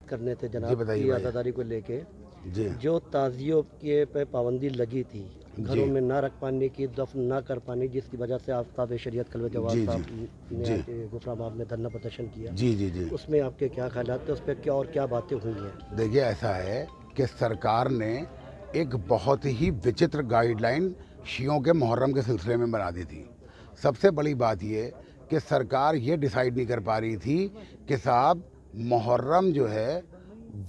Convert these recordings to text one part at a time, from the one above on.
करने थे जी जनाब बताइए की भैया। आज़ादारी को लेके जी जो ताज़ियों के पे पाबंदी लगी थी, घरों जी में ना रख पाने की, दफन ना कर पाने जिसकी वजह से आफ्ताब शरीयत कलवे जवाद जी जी साहब ने जी आज गुफराबाद में धरना प्रदर्शन किया। जी जी जी उसमें आपके क्या ख्यालात थे, उस पर क्या और क्या बातें हुई हैं? देखिए, ऐसा है कि सरकार ने एक बहुत ही विचित्र गाइडलाइन शियों के मुहर्रम के सिलसिले में बना दी थी। सबसे बड़ी बात ये कि सरकार ये डिसाइड नहीं कर पा रही थी कि साहब मुहर्रम जो है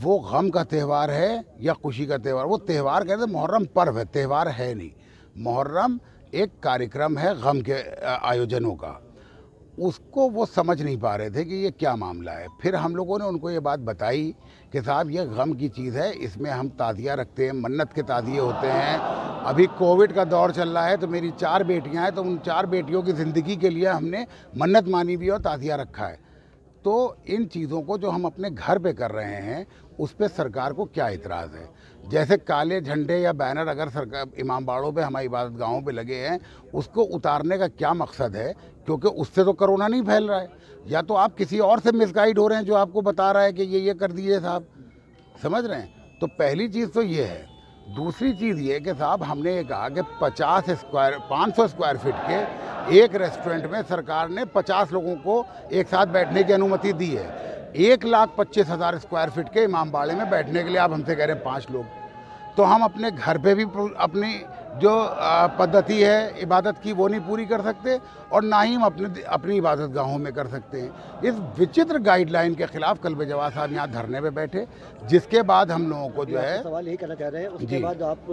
वो गम का त्यौहार है या खुशी का त्यौहार। वो त्यौहार कहते हैं, मुहर्रम पर्व है, त्यौहार है नहीं। मुहर्रम एक कार्यक्रम है गम के आयोजनों का। उसको वो समझ नहीं पा रहे थे कि ये क्या मामला है। फिर हम लोगों ने उनको ये बात बताई कि साहब ये गम की चीज़ है, इसमें हम ताज़िया रखते हैं, मन्नत के ताज़िए होते हैं। अभी कोविड का दौर चल रहा है तो मेरी 4 बेटियां हैं, तो उन 4 बेटियों की ज़िंदगी के लिए हमने मन्नत मानी भी और ताज़िया रखा है। तो इन चीज़ों को जो हम अपने घर पे कर रहे हैं उस पर सरकार को क्या इतराज़ है। जैसे काले झंडे या बैनर अगर सरकार इमामबाड़ों पे, हमारी इबादत गाहों पे लगे हैं, उसको उतारने का क्या मकसद है? क्योंकि उससे तो कोरोना नहीं फैल रहा है। या तो आप किसी और से मिसगाइड हो रहे हैं जो आपको बता रहा है कि ये कर दीजिए साहब, समझ रहे हैं? तो पहली चीज़ तो ये है। दूसरी चीज़ ये कि साहब हमने ये कहा कि 500 स्क्वायर फीट के एक रेस्टोरेंट में सरकार ने 50 लोगों को एक साथ बैठने की अनुमति दी है। 1,25,000 स्क्वायर फीट के इमामबाड़े में बैठने के लिए आप हमसे कह रहे हैं 5 लोग। तो हम अपने घर पे भी अपनी जो पद्धति है इबादत की वो नहीं पूरी कर सकते, और ना ही हम अपनी इबादत गाहों में कर सकते हैं। इस विचित्र गाइडलाइन के खिलाफ कल जवाद साहब यहाँ धरने पे बैठे, जिसके बाद हम लोगों को जो है सवाल यही करना चाह रहे हैं। उसके जी बाद आप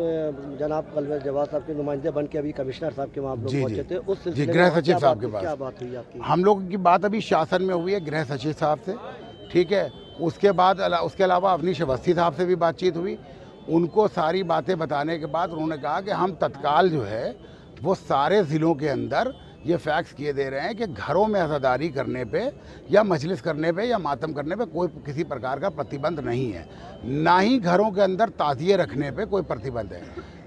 जनाब कलवे जवाद साहब के नुमाइंदे बन के अभी कमिश्नर साहब के वहाँ आप लोग जी पहुंचे थे, उस जी सिलसिले गृह में सचिव साहब के क्या पास बात हुई आपकी? हम लोगों की बात अभी शासन में हुई है गृह सचिव साहब से, ठीक है। उसके बाद उसके अलावा अवनीश अवस्थी साहब से भी बातचीत हुई। उनको सारी बातें बताने के बाद उन्होंने कहा कि हम तत्काल जो है वो सारे ज़िलों के अंदर ये फैक्स किए दे रहे हैं कि घरों में अज़ादारी करने पे या मजलिस करने पे या मातम करने पे कोई किसी प्रकार का प्रतिबंध नहीं है, ना ही घरों के अंदर ताज़िए रखने पे कोई प्रतिबंध है।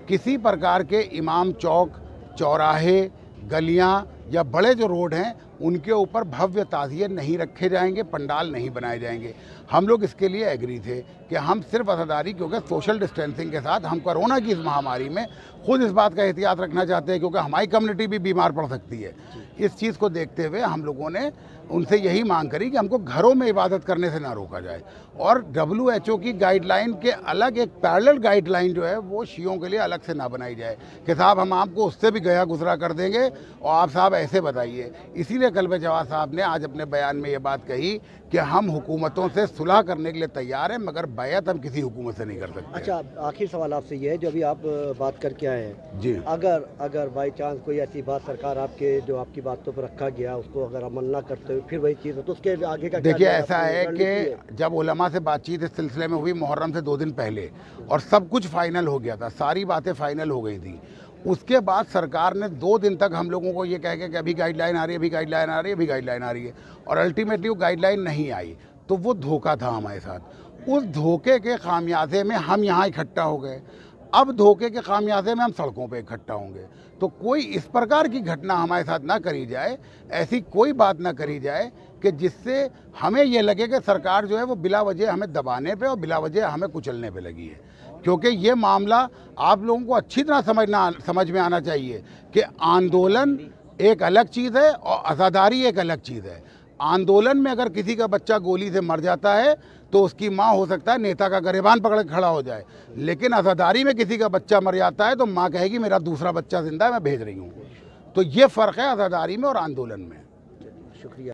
किसी प्रकार के इमाम चौक, चौराहे, गलियां या बड़े जो रोड हैं उनके ऊपर भव्य ताज़िए नहीं रखे जाएंगे, पंडाल नहीं बनाए जाएंगे। हम लोग इसके लिए एग्री थे कि हम सिर्फ अज़ादारी, क्योंकि सोशल डिस्टेंसिंग के साथ हम कोरोना की इस महामारी में खुद इस बात का एहतियात रखना चाहते हैं, क्योंकि हमारी कम्युनिटी भी बीमार पड़ सकती है। इस चीज़ को देखते हुए हम लोगों ने उनसे यही मांग करी कि हमको घरों में इबादत करने से ना रोका जाए, और WHO की गाइडलाइन के अलग एक पैरेलल गाइडलाइन जो है वो शियों के लिए अलग से ना बनाई जाए कि साहब हम आपको उससे भी गया गुजरा कर देंगे और आप साहब ऐसे बताइए। इसीलिए कलवे जवाद साहब ने आज अपने बयान में ये बात कही कि हम हुकूमतों से सुलह करने के लिए तैयार हैं, मगर बैत हम किसी हुकूमत से नहीं कर सकते। अच्छा, आखिर सवाल आपसे ये है, जो अभी आप बात करके आए हैं जी, अगर बाई चांस कोई ऐसी बात सरकार आपकी बातों पर रखा गया उसको अगर अमल ना करते हुए फिर वही चीज़ है, तो उसके आगे का देखिए ऐसा है कि जब उलमा से बातचीत इस सिलसिले में हुई मुहर्रम से 2 दिन पहले, और सब कुछ फाइनल हो गया था, सारी बातें फाइनल हो गई थी। उसके बाद सरकार ने 2 दिन तक हम लोगों को ये कह के कि अभी गाइडलाइन आ रही है, अभी गाइडलाइन आ रही है, अभी गाइडलाइन आ रही है, और अल्टीमेटली वो गाइडलाइन नहीं आई। तो वो धोखा था हमारे साथ। उस धोखे के खामियाजे में हम यहाँ इकट्ठा हो गए। अब धोखे के खामियाजे में हम सड़कों पे इकट्ठा होंगे। तो कोई इस प्रकार की घटना हमारे साथ ना करी जाए, ऐसी कोई बात ना करी जाए कि जिससे हमें ये लगे कि सरकार जो है वो बिला वजह हमें दबाने पे और बिला वजह हमें कुचलने पे लगी है। क्योंकि ये मामला आप लोगों को अच्छी तरह समझ में आना चाहिए कि आंदोलन एक अलग चीज़ है और अज़ादारी एक अलग चीज़ है। आंदोलन में अगर किसी का बच्चा गोली से मर जाता है तो उसकी माँ हो सकता है नेता का गिरबान पकड़ के खड़ा हो जाए, लेकिन अज़ादारी में किसी का बच्चा मर जाता है तो माँ कहेगी मेरा दूसरा बच्चा जिंदा है, मैं भेज रही हूँ। तो ये फ़र्क है अज़ादारी में और आंदोलन में। शुक्रिया।